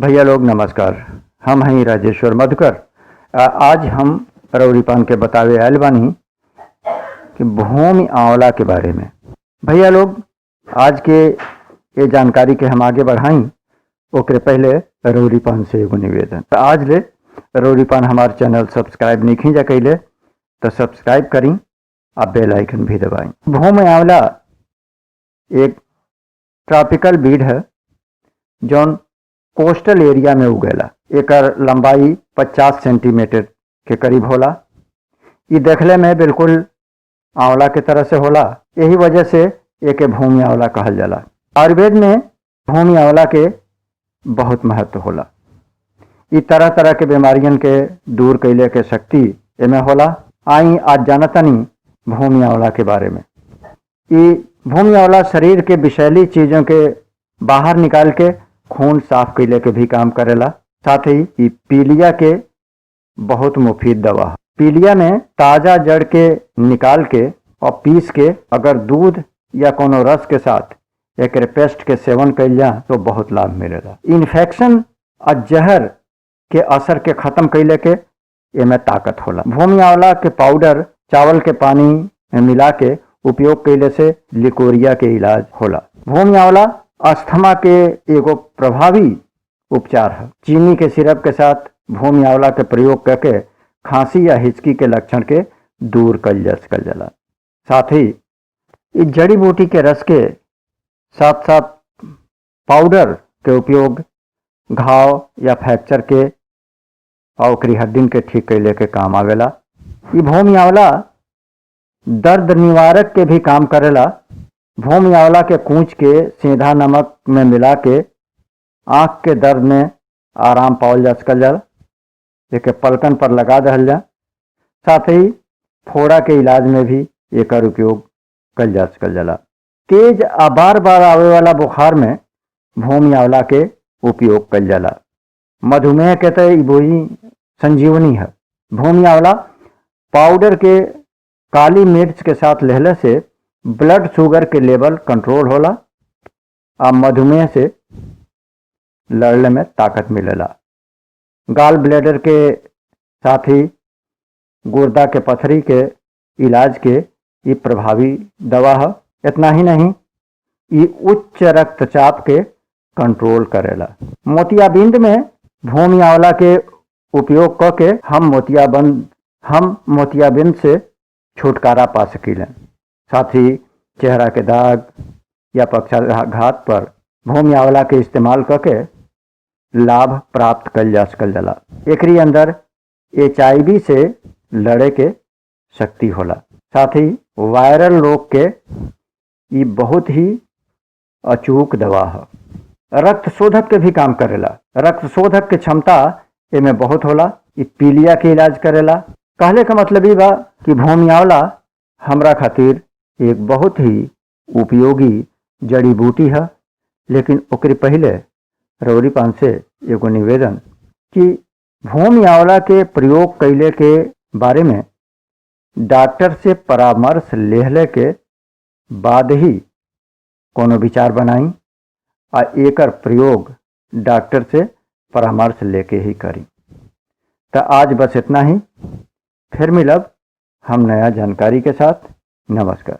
भैया लोग नमस्कार। हम हैं राजेश्वर मधुकर। आज हम रौरीपान के बतावे आयल बानी कि भूमि आंवला के बारे में। भैया लोग आज के ये जानकारी के हम आगे बढ़ाई ओकरे पहले रौरीपान से एगो निवेदन। तो आज ले रौरीपान हमार चैनल सब्सक्राइब नहीं खींचा कैले तो सब्सक्राइब करी और बेल आइकन भी दबाई। भूमि आंवला एक ट्रॉपिकल बीड है जौन कोस्टल एरिया में उगेला। एकर लंबाई 50 सेंटीमीटर के करीब होला। ये देखले में बिल्कुल आंवला के तरह से होला, यही वजह से एके भूमि आंवला कहल जाला। आयुर्वेद में भूमि आंवला के बहुत महत्व होला। ये तरह तरह के बीमारियन के दूर कैले के शक्ति एमे होला। आई आज जानतनी भूमि आंवला के बारे में। ये भूमि आंवला शरीर के विषैली चीज़ों के बाहर निकाल के खून साफ कैले के भी काम करेला। साथ ही ये पीलिया के बहुत मुफीद दवा है। पीलिया में ताज़ा जड़ के निकाल के और पीस के अगर दूध या कोनो रस के साथ एक पेस्ट के सेवन कैल जा तो बहुत लाभ मिलेगा। इन्फेक्शन और जहर के असर के खत्म कैले के एमे ताकत होला। भूमि आंवला के पाउडर चावल के पानी में मिला के उपयोग कैले से लिकोरिया के इलाज होला। भूमि आंवला अस्थमा के एगो प्रभावी उपचार है। चीनी के सिरप के साथ भूमि आंवला के प्रयोग करके खांसी या हिचकी के लक्षण के दूर कल जाला। साथ ही इस जड़ी बूटी के रस के साथ साथ पाउडर के उपयोग घाव या फ्रैक्चर के और हड्डी के ठीक कैले के काम आवेला। ये भूमि आंवला दर्द निवारक के भी काम करेला। भूमि आंवला के कूच के सीधा नमक में मिला के आँख के दर्द में आराम पावल जा सकल जाला। एक पलकन पर लगा दहल जा। साथ ही फोड़ा के इलाज में भी एकर उपयोग कल जा सकल जाला। तेज आ बार बार आवे वाला बुखार में भूमि आंवला के उपयोग कल जाला। मधुमेह के तो वही संजीवनी है। भूमि आंवला पाउडर के काली मिर्च के साथ लेहले से ब्लड शुगर के लेवल कंट्रोल होला और मधुमेह से लड़ने में ताकत मिलेला। गाल ब्लैडर के साथ ही गुर्दा के पथरी के इलाज के ये प्रभावी दवा है। इतना ही नहीं, ये उच्च रक्तचाप के कंट्रोल करेला। मोतियाबिंद में भूमि आंवला के उपयोग करके हम मोतियाबिंद से छुटकारा पा सकीलें। साथ ही चेहरा के दाग या पक्षाघात पर भूमि आंवला के इस्तेमाल करके लाभ प्राप्त कल जा सकल जाला। एकरी अंदर HIV से लड़े के शक्ति होला। साथ ही वायरल रोग के ये बहुत ही अचूक दवा है। रक्त शोधक के भी काम करेला। रक्त शोधक के क्षमता एमे बहुत होला। ये पीलिया के इलाज करेला। कहले का मतलब ही बा कि भूमि आंवला हमरा खातिर एक बहुत ही उपयोगी जड़ी बूटी है। लेकिन ओकरे पहले रौरीपान से एगो निवेदन कि भूमि आंवला के प्रयोग कैले के बारे में डॉक्टर से परामर्श लेहले के बाद ही कोनो विचार बनाई और एकर प्रयोग डॉक्टर से परामर्श लेके ही करी। तो आज बस इतना ही। फिर मिलब हम नया जानकारी के साथ। नमस्कार।